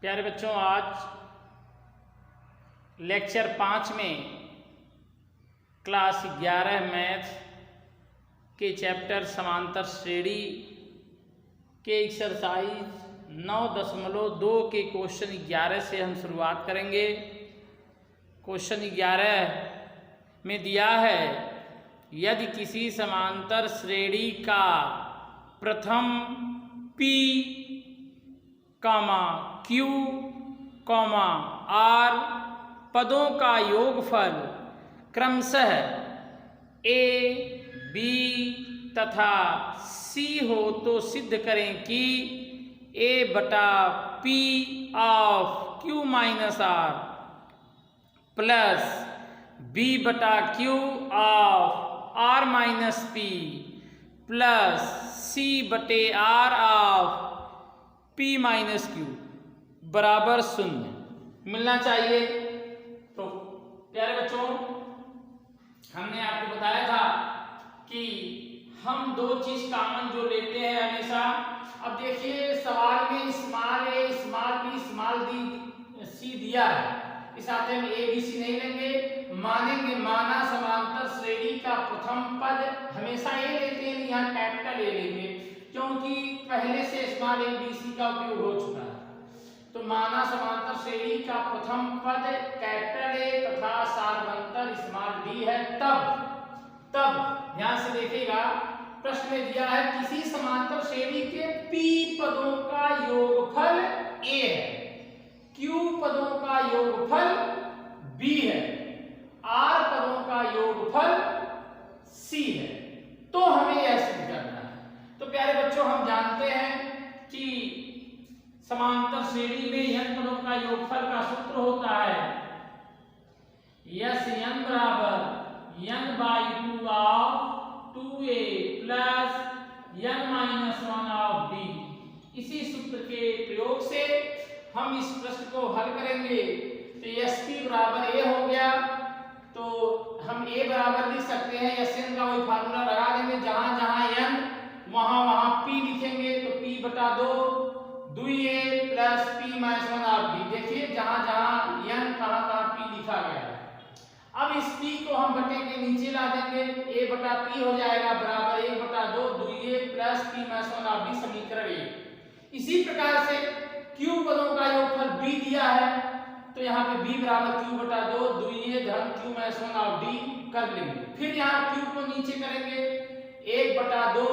प्यारे बच्चों, आज लेक्चर 5 में क्लास 11 मैथ के चैप्टर समांतर श्रेणी के एक्सरसाइज 9.2 के क्वेश्चन 11 से हम शुरुआत करेंगे। क्वेश्चन 11 में दिया है, यदि किसी समांतर श्रेणी का प्रथम P, Q, R पदों का योगफल क्रमशः A, B तथा C हो तो सिद्ध करें कि A/P of Q minus R plus B/Q of R minus P plus C/R of P minus Q बराबर 0 मिलना चाहिए। तो प्यारे बच्चों, हमने आपको बताया था कि हम दो चीज कॉमन जो लेते हैं हमेशा। अब देखिए सवाल में small a, small b, small c दिया है, इस आते हम a, b, c नहीं लेंगे, मानेंगे माना समांतर श्रेणी का प्रथम पद हमेशा a लेते हैं, यहाँ कैपिटल a लेंगे क्योंकि पहले से स्मॉल a, b, c का उपयोग हो चुका है। तो माना समांतर श्रेणी का प्रथम पद कैपिटल A तथा सार्वंतर स्मॉल d है, तब ध्यान से देखिएगा, प्रश्न में दिया है किसी समांतर श्रेणी के P पदों का योगफल A है, Q पदों का योगफल B है, R पदों का योगफल C है, तो हमें यह सिद्ध करना है। तो प्यारे बच्चों, हम जानते हैं कि समांतर श्रेणी में n पदों का योगफल का सूत्र होता है Sn बराबर n/2 of 2a plus n-1 of b। इसी सूत्र के प्रयोग से हम इस प्रश्न को हल करेंगे। तो Sp बराबर a हो गया, तो हम a बराबर लिख सकते हैं, Sn का वही फार्मूला लगा देंगे, जहां जहां n वहां p लिखेंगे, तो p/2 2a plus p minus 1 of b। देखिए जहां जहां n कहां p लिखा गया है। अब इस p को हम बटे के नीचे ला देंगे, a/p हो जाएगा बराबर 1/2 2a plus p minus 1 of b, समीकरण 1। इसी प्रकार से q पदों का योगफल b दिया है, तो यहाँ पे b बराबर q/2 2a धन q माइनस 1 ऑफ d कर लेंगे। फिर यहाँ q को नीचे करेंगे, 1/2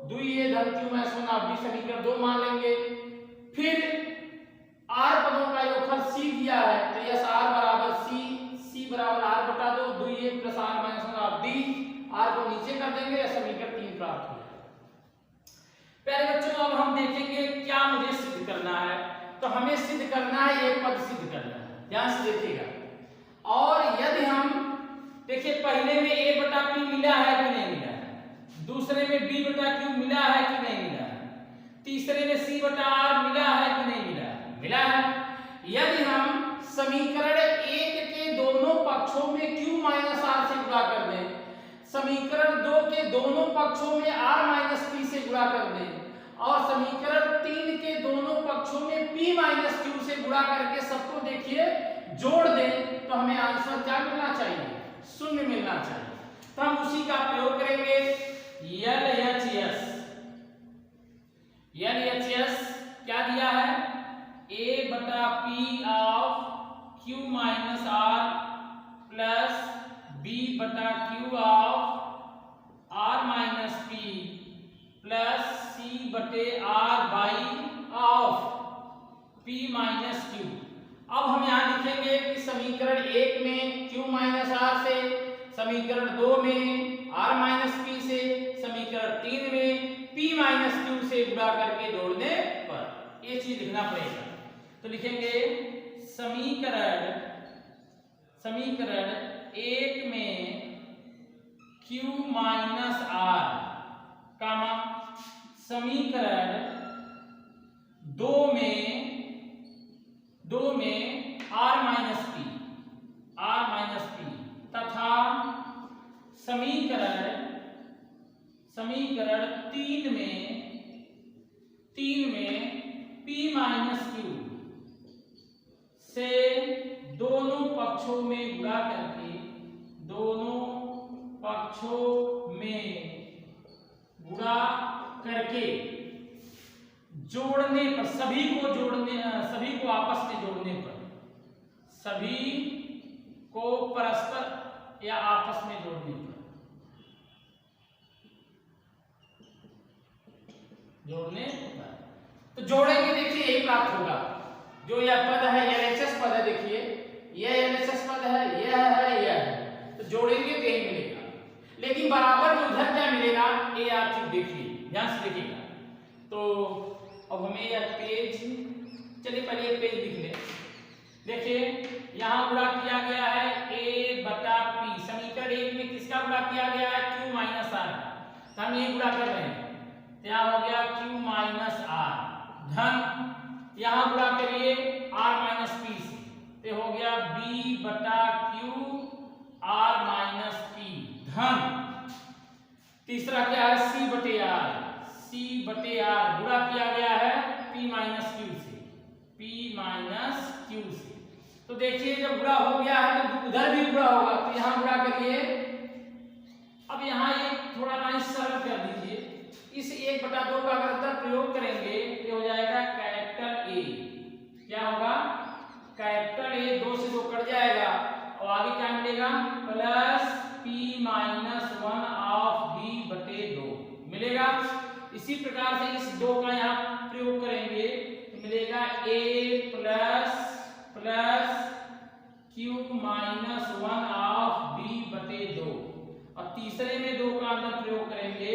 2a धन q माइनस 1 ऑफ d, समीकरण 2 मान लेंगे। फिर r पदों का योगफल c दिया है, तो यस r बराबर c बराबर r/2 2a plus r minus 1 of d, r को नीचे कर देंगे, यह समीकरण 3 प्राप्त हो जाएगा। प्यारे बच्चों, अब हम देखेंगे क्या मुझे सिद्ध करना है। तो हमें सिद्ध करना है, एक पद सिद्ध करना है, ध्यान से देखिएगा। और यदि हम देखिए पहले में a/p मिला है कि नहीं मिला है, दूसरे में b/q मिला है कि नहीं मिला है, तीसरे में c/r मिला है कि नहीं मिला है, मिला है। यदि हम समीकरण 1 के दोनों पक्षों में q माइनस r से गुणा कर दें, समीकरण 2 के दोनों पक्षों में r माइनस p से गुणा कर दें, और समीकरण 3 के दोनों पक्षों में p माइनस q से गुणा करके सबको देखिए जोड़ दें, तो हमें आंसर क्या मिलना चाहिए? 0 मिलना चाहिए। तो हम उसी का प्रयोग करेंगे। LHS क्या दिया है? A/P of Q minus R plus B/Q of R minus P plus C/R by of P minus Q। अब हम यहाँ लिखेंगे कि समीकरण 1 में Q माइनस R से, समीकरण 2 में R माइनस P से, समीकरण 3 में P माइनस Q से गुणा करके जोड़ने पर ये चीज लिखना पड़ेगा। तो लिखेंगे समीकरण 1 में Q माइनस R कामा समीकरण 2 में R माइनस P तथा समीकरण 3 में P माइनस Q करके जोड़ने पर, सभी को आपस में जोड़ने पर, सभी को परस्पर या आपस में जोड़ने पर, तो जोड़ेंगे देखिए यही प्राप्त होगा। जो यह पद है यह LHS पद है, देखिए यह LHS पद है, यह है, तो जोड़ेंगे तो यही मिलेगा। लेकिन बराबर में उधर क्या मिलेगा ये आप चीज देखिए, ध्यान से देखिएगा। तो अब हमें यह पेज, चलिए पहले ये पेज लिख ले। देखिए यहाँ गुणा किया गया है A बटा P, समीकरण 1 में किसका गुणा किया गया है Q माइनस R का, तो हम ये गुणा कर रहे हैं, यहाँ हो गया Q माइनस R धन, यहाँ गुणा करिए R माइनस P से, तो हो गया B बटा Q R माइनस P धन, तीसरा क्या है C बटे R गुणा किया गया है P माइनस Q से, तो देखिए जब गुणा हो गया है तो उधर भी गुणा होगा, तो यहाँ गुणा करिए। अब यहाँ ये थोड़ा ना सरल कर दीजिए, इस 1/2 का अगर अंदर प्रयोग करेंगे तो हो जाएगा कैपिटल A, क्या होगा कैपिटल A, 2 से 2 कट जाएगा और आगे क्या मिलेगा plus P minus 1 of B बटे 2 मिलेगा। इसी प्रकार से इस 2 का यहाँ प्रयोग करेंगे तो मिलेगा A plus Q minus 1 of B बटे 2, और तीसरे में 2 का अंदर प्रयोग करेंगे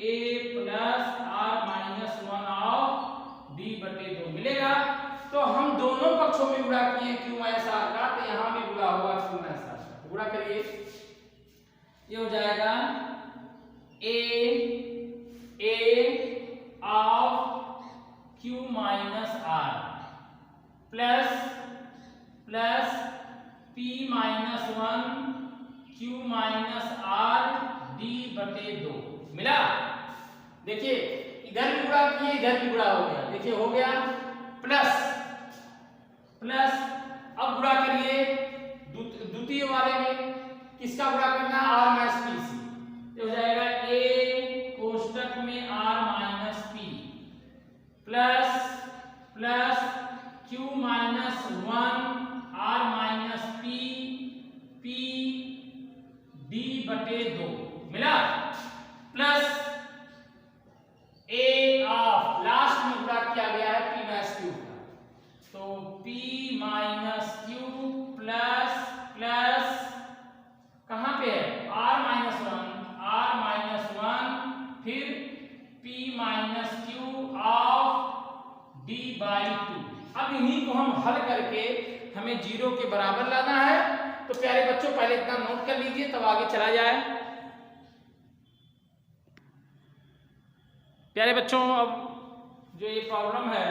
A plus R minus 1 of B बटे 2 मिलेगा। तो हम दोनों पक्षों में गुणा किए Q माइनस R का, तो यहाँ भी गुणा होगा Q माइनस R का, गुणा करिए, ये हो जाएगा A of Q minus R plus P minus 1 Q minus R D बटे 2 मिला। देखिए इधर भी गुणा किए इधर भी गुणा हो गया, देखिए हो गया प्लस अब गुणा करिए द्वितीय वाले में, किसका गुणा करना है R माइनस P से, तो हो जाएगा A कोष्टक में R minus P plus Q minus 1 R minus P D बटे 2 मिला, प्लस A ऑफ लास्ट में गुणा किया गया है P माइनस Q का, तो P माइनस Q प्लस कहां पे है R माइनस 1 फिर P minus Q of D by 2। अब इन्हीं को हम हल करके हमें 0 के बराबर लाना है। तो प्यारे बच्चों पहले इतना नोट कर लीजिए तब आगे चला जाए। प्यारे बच्चों अब जो ये प्रॉब्लम है,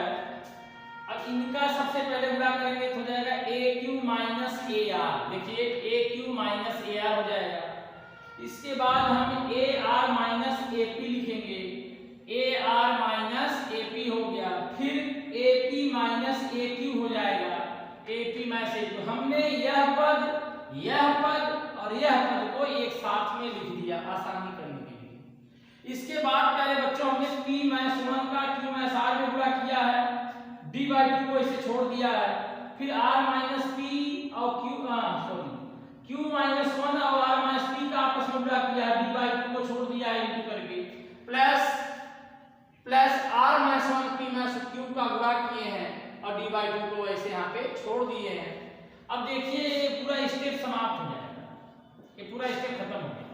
अब इनका सबसे पहले गुणा करेंगे तो हो जाएगा AQ माइनस AR, देखिए AQ माइनस AR हो जाएगा। इसके बाद हम AR माइनस AP लिखेंगे, AR माइनस AP हो गया, फिर AP माइनस AQ हो जाएगा, AP माइनस AQ। हमने यह पद और यह पद को एक साथ में लिख दिया आसानी करने के लिए। इसके बाद प्यारे बच्चों हमने P माइनस 1 का Q माइनस R में गुणा किया है, D बाई 2 को इसे छोड़ दिया है, फिर R माइनस P और Q माइनस 1 और R माइनस P का आपस में गुणा किया है, D बाई 2 को छोड़ दिया है इंटू करके, plus R minus 1 P minus Q का गुणा किए हैं और D बाई 2 को ऐसे यहाँ पे छोड़ दिए हैं। अब देखिए ये पूरा स्टेप समाप्त हो जाएगा, ये पूरा स्टेप खत्म हो गया।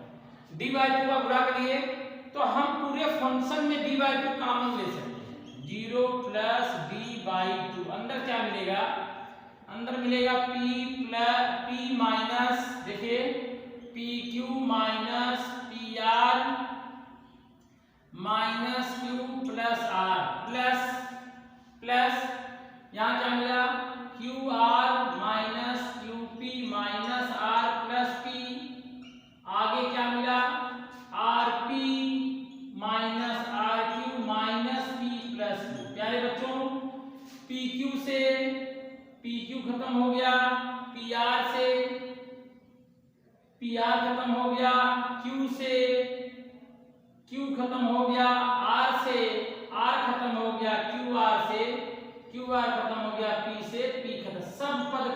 D बाई 2 का गुणा करिए तो हम पूरे फंक्शन में D बाई 2 कॉमन ले सकते हैं, 0 प्लस D बाई 2, अंदर क्या मिलेगा, अंदर मिलेगा P माइनस, देखिए PQ minus PR minus Q plus R plus यहाँ क्या मिला QR minus QP minus R plus P, आगे क्या मिला RP minus RQ minus P plus Q। प्यारे बच्चों PQ से PQ खत्म हो गया, PR से PR खत्म हो गया, Q से Q खत्म हो गया, R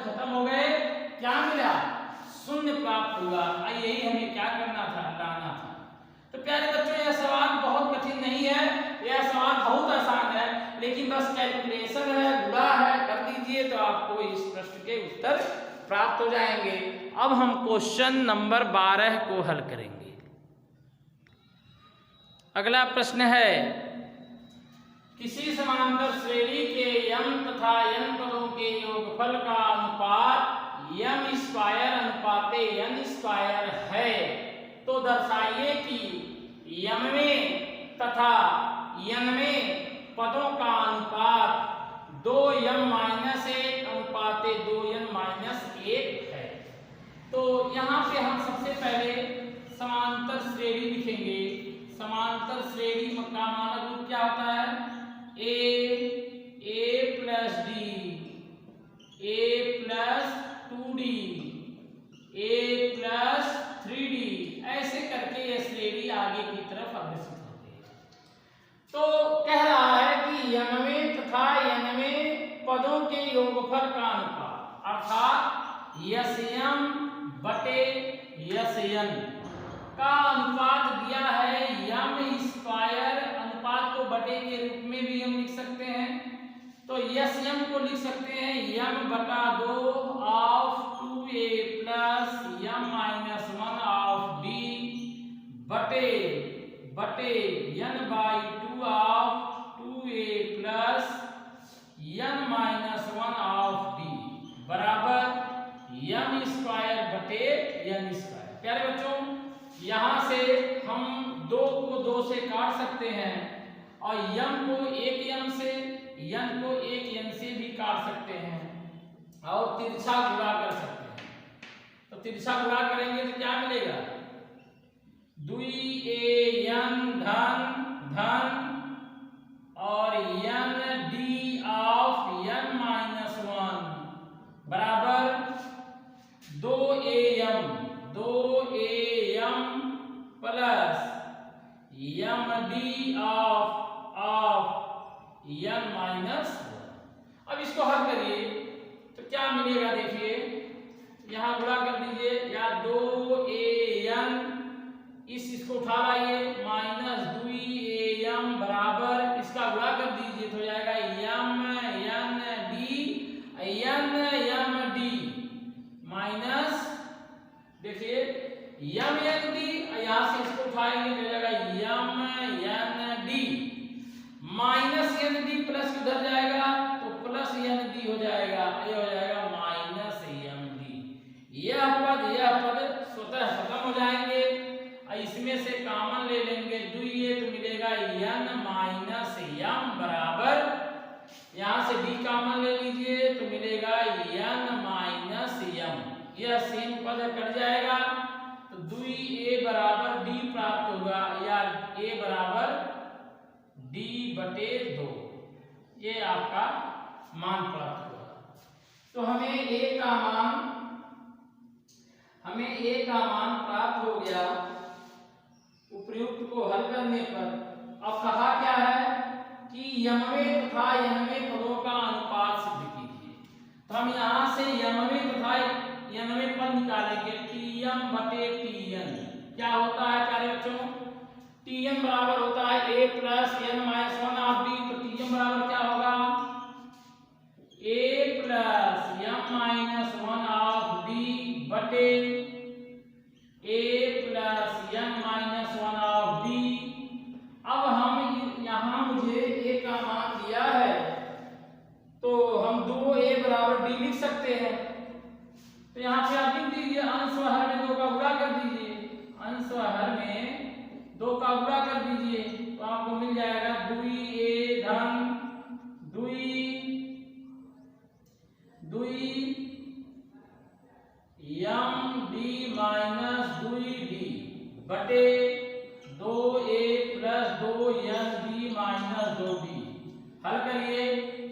खत्म हो गए, क्या मिला? शून्य प्राप्त हुआ। यही हमें क्या करना था, लाना था। तो प्यारे बच्चों, यह सवाल बहुत कठिन नहीं है, यह सवाल बहुत आसान है, लेकिन बस कैलकुलेशन है, गुणा है, कर दीजिए तो आपको इस प्रश्न के उत्तर प्राप्त हो जाएंगे। अब हम क्वेश्चन नंबर 12 को हल करेंगे। अगला प्रश्न है, किसी समांतर श्रेणी के m तथा n पदों के योगफल का अनुपात m स्क्वायर अनुपाते n स्क्वायर है, तो दर्शाइए कि m तथा n पदों का अनुपात 2m-1 अनुपाते 2n-1 है। तो यहाँ पे हम सबसे पहले समांतर श्रेणी लिखेंगे। समांतर श्रेणी का मानक रूप क्या होता है? a plus d, a plus 2d, a plus 3d, ऐसे करके यह श्रेणी आगे की तरफ अग्रसर होती है। तो कह रहा है कि m तथा n पदों के योगफल का अनुपात, अर्थात यम बटे यन का अनुपात दिया है। यम स्क्वायर अनुपात को बटे के रूप में भी हम लिख सकते हैं। तो यम को लिख सकते हैं यम बटा 2 of 2a plus m-1 of d बटे n/2 of 2a plus n-1 of d बराबर m स्क्वायर बटे n स्क्वायर। प्यारे बच्चों, यहाँ से हम 2 को 2 से काट सकते हैं और m को 1 m से, n को 1 n से भी काट सकते हैं और तिरछा गुणा कर सकते हैं। तो तिरछा गुणा करेंगे तो क्या मिलेगा? 2an धन और n d ऑफ n-1 बराबर 2am plus md of n-1। अब इसको हल करिए तो क्या मिलेगा? देखिए, यहाँ गुणा कर दीजिए, या 2an इसको उठा लाइए, माइनस 2am बराबर इसका गुणा कर दीजिए तो हो जाएगा md माइनस, देखिए mnd, यहाँ से इसको उठाएंगे तो हो जाएगा mnd माइनस nd प्लस उधर जाएगा तो प्लस nd हो जाएगा, ये हो जाएगा माइनस md। यह पद स्वतः खत्म हो जाएंगे, इसमें से कॉमन ले लेंगे 2a तो मिलेगा n-m बराबर, यहाँ से d कॉमन ले लीजिए तो मिलेगा n-m, यह सेम पद कट जाएगा तो 2a बराबर d प्राप्त होगा, या a बराबर d बटे 2, ये आपका मान प्राप्त होगा। तो हमें a का मान प्राप्त हो गया उपयुक्त को हल करने पर। अब कहा क्या है कि यमवे तथा यनवे पदों का अनुपात सिद्ध कीजिए। तो हम यहाँ से यमवे तथा यनवे पद निकालेंगे, tm बटे tn क्या होता है प्यारे बच्चों? tm बराबर होता है a plus n-1 of d। तो tm बराबर क्या होगा? a plus m-1 of d बटे a plus n-1 of d। अब हम यहाँ मुझे a का मान दिया है तो हम 2a बराबर d लिख सकते हैं। तो यहाँ पे आप लिख दीजिए, अंश व हर में 2 का गुणा कर दीजिए, अंश व हर में 2 का गुणा कर दीजिए तो आपको मिल जाएगा 2a धन 2md माइनस 2d बटे 2a plus 2md minus 2d। हल करिए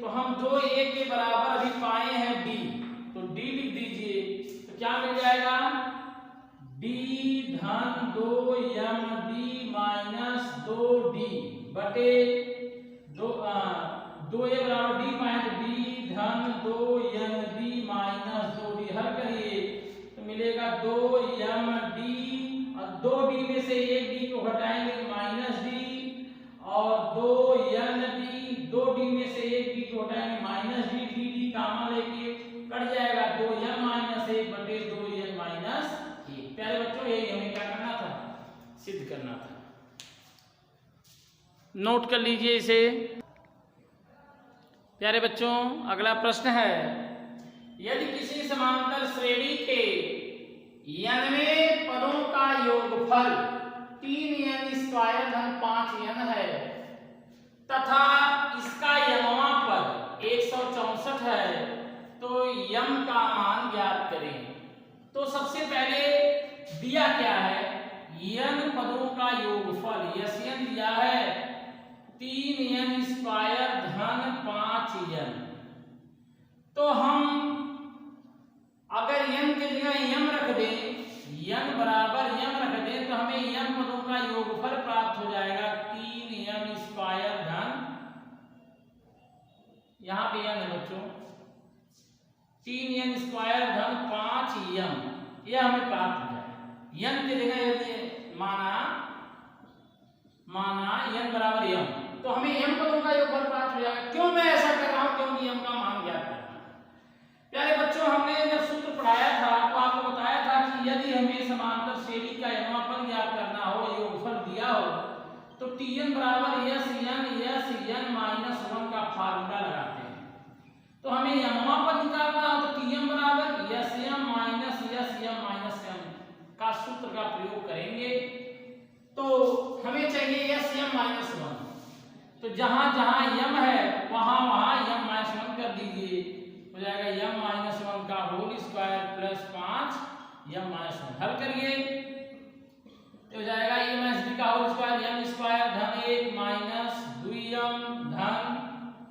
तो हम 2a के बराबर अभी पाए हैं d, तो d लिख दीजिए तो क्या मिल जाएगा? d धन 2md माइनस 2d बटे 2a बराबर d पाए तो d धन 2md माइनस 2d। हल करिए तो मिलेगा 2md और 2d में से एक d को घटाएंगे माइनस d, और 2nd 2d में से एक d को घटाएंगे माइनस d, dd कॉमन लेके कट जाएगा 2m माइनस 1 बटे 2n माइनस 1। प्यारे बच्चों यही हमें क्या करना था, सिद्ध करना था। नोट कर लीजिए इसे। प्यारे बच्चों अगला प्रश्न है, यदि किसी समांतर श्रेणी के n पदों का योगफल 3n² धन 5n है तथा इसका यमवां पद 164 है, तो यम का मान ज्ञात करें। तो सबसे पहले दिया क्या है, n पदों का योगफल Sn दिया है 3n² धन 5n। तो हम अगर n के जगह m रख दें, n बराबर m रख दें, तो हमें m पदों का योगफल प्राप्त हो जाएगा 3m² धन, यहाँ पे n है बच्चों, 3n² धन 5m, यह हमें प्राप्त हो जाएगा। n की जगह यदि माना n बराबर m, तो हमें m पदों का योगफल प्राप्त हो जाएगा। क्यों मैं ऐसा कर रहा हूं, क्योंकि m का मान ज्ञात करना है। प्यारे बच्चों हमने जब सूत्र पढ़ाया था तो आपको बताया था कि यदि हमें समांतर श्रेणी का यमवां पद ज्ञात करना हो, योगफल दिया हो, तो Tn बराबर Sn माइनस 1 का फार्मूला लगाते हैं। तो हमें यमवां पद निकालना हो तो Tm बराबर Sm माइनस m का सूत्र का प्रयोग करेंगे। तो हमें चाहिए Sm माइनस 1, तो जहां जहां m है वहां वहां m माइनस 1 कर दीजिए, हो जाएगा m माइनस 1 का whole square plus 5m minus 1। हल करिए तो हो जाएगा a माइनस b का होल स्क्वायर m स्क्वायर धन 1 माइनस 2m धन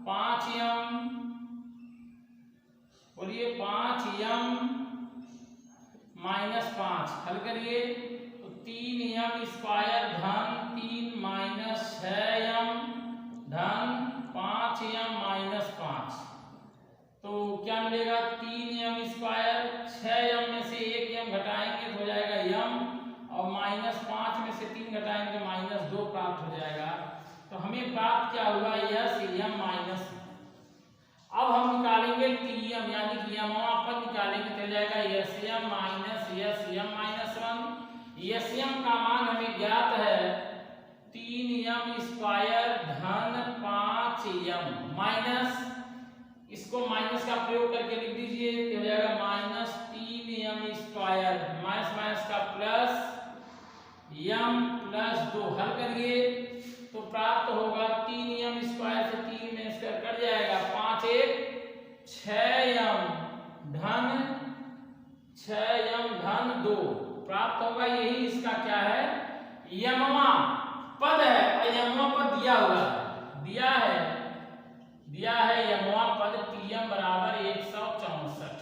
5m, बोलिए 5m माइनस 5। हल करिए तो 3m² धन 3 माइनस 6m धन 5m माइनस 5। तो क्या मिलेगा, 3m², 6m में से 1m घटाएंगे तो हो जाएगा m, और माइनस 5 में से 3 घटाएंगे तो माइनस 2 प्राप्त हो जाएगा। तो हमें प्राप्त क्या हुआ, Sm माइनस। अब हम निकालेंगे Tm, यानी कि यमवां पद निकालेंगे तो हो जाएगा Sm माइनस Sm -1। Sm का मान हमें ज्ञात है 3m² धन 5m माइनस, इसको माइनस का प्रयोग करके लिख दीजिए तो हो जाएगा माइनस 3m², माइनस माइनस का प्लस m प्लस 2। हल करिए तो प्राप्त होगा 3m² से 3 में इसका कट जाएगा, 5 1 6m धन 2 प्राप्त होगा। यही इसका क्या है, यमवां पद है, और यमवां पद दिया है यमवां पद Tm बराबर 164।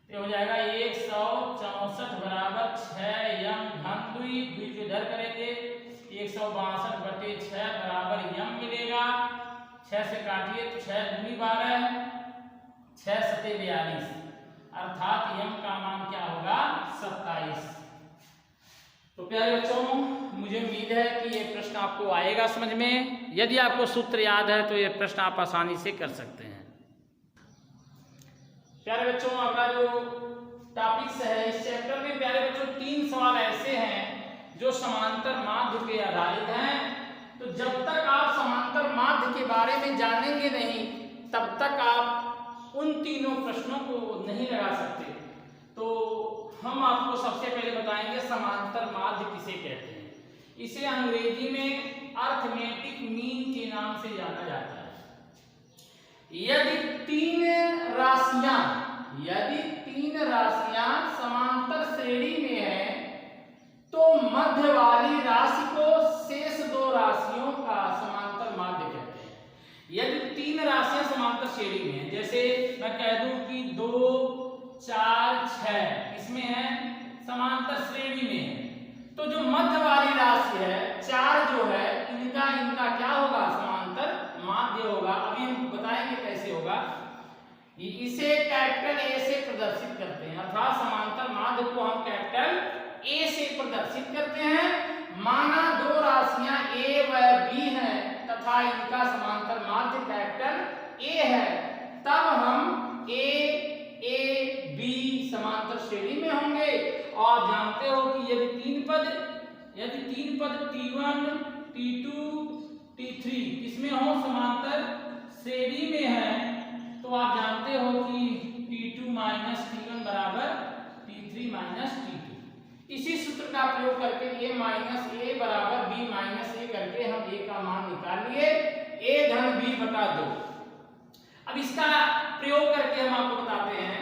ये हो जाएगा 164 बराबर 6m धन 2 को इधर करेंगे 162 बटे 6 बराबर m मिलेगा। 6 से काटिए तो 6 दूनी 12, 6 सते 42, अर्थात m का मान क्या होगा, 27। तो प्यारे बच्चों मुझे उम्मीद है कि ये प्रश्न आपको आएगा समझ में। यदि आपको सूत्र याद है तो ये प्रश्न आप आसानी से कर सकते हैं। प्यारे बच्चों अगला जो टॉपिक्स है इस चैप्टर में, प्यारे बच्चों 3 सवाल ऐसे हैं जो समांतर माध्य पे आधारित हैं। तो जब तक आप समांतर माध्य के बारे में जानेंगे नहीं तब तक आप उन तीनों प्रश्नों को नहीं लगा सकते। तो हम आपको सबसे पहले बताएंगे समांतर माध्य किसे कहते हैं। इसे अंग्रेजी में अर्थमेटिक मीन के नाम से जाना जाता है। यदि तीन राशियां समांतर श्रेणी में है तो मध्य वाली राशि को शेष 2 राशियों का समांतर माध्य कहते हैं। यदि 3 राशियां समांतर श्रेणी में है, जैसे मैं कह दूं कि 2 4 6 इसमें है समांतर श्रेणी में है, तो जो मध्य वाली राशि है 4 जो है इनका क्या होगा, समांतर माध्य होगा। अभी हम बताएंगे कैसे होगा। इसे कैपिटल ए से प्रदर्शित करते हैं, अर्थात समांतर माध्य को हम कैपिटल ए से प्रदर्शित करते हैं। माना दो राशियां ए व बी हैं तथा इनका समांतर माध्य कैपिटल ए है, तब हम ए बी समांतर श्रेणी में होंगे। और आप जानते हो कि यदि तीन पद T1 T2 T3 किसमें हो, समांतर श्रेणी में है, तो आप जानते हो कि T2 माइनस T1 बराबर T3 माइनस T2। इसी सूत्र का प्रयोग करके a माइनस ए बराबर b माइनस ए करके हम a का मान निकाल लिए, a धन b बटा 2। अब इसका प्रयोग करके हम आपको बताते हैं,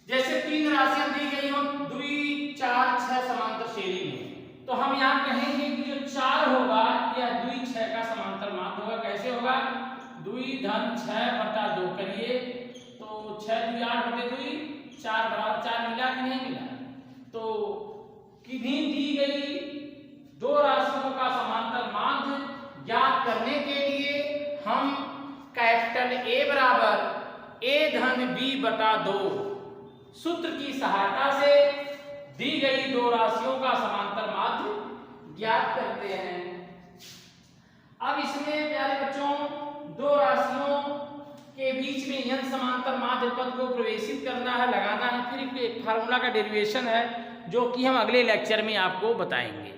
जैसे तीन राशियां दी गई हो 2 4 6 समांतर श्रेणी में, तो हम यहाँ कहेंगे कि जो 4 होगा यह 2 6 का समांतर माध्य होगा। कैसे होगा, 2 धन 6 बटा 2 करिए, तो 6 2 8 बटे 2 4 बराबर 4 मिला कि नहीं मिला। तो किन्हीं दी गई दो राशियों का समांतर माध्य ज्ञात करने के लिए हम कैपिटल ए बराबर ए धन बी बटा 2 सूत्र की सहायता से दी गई दो राशियों का समांतर माध्य ज्ञात करते हैं। अब इसमें प्यारे बच्चों दो राशियों के बीच में यन समांतर माध्य पद को प्रवेशित करना है, लगाना है, फिर एक फार्मूला का डेरिवेशन है जो कि हम अगले लेक्चर में आपको बताएंगे।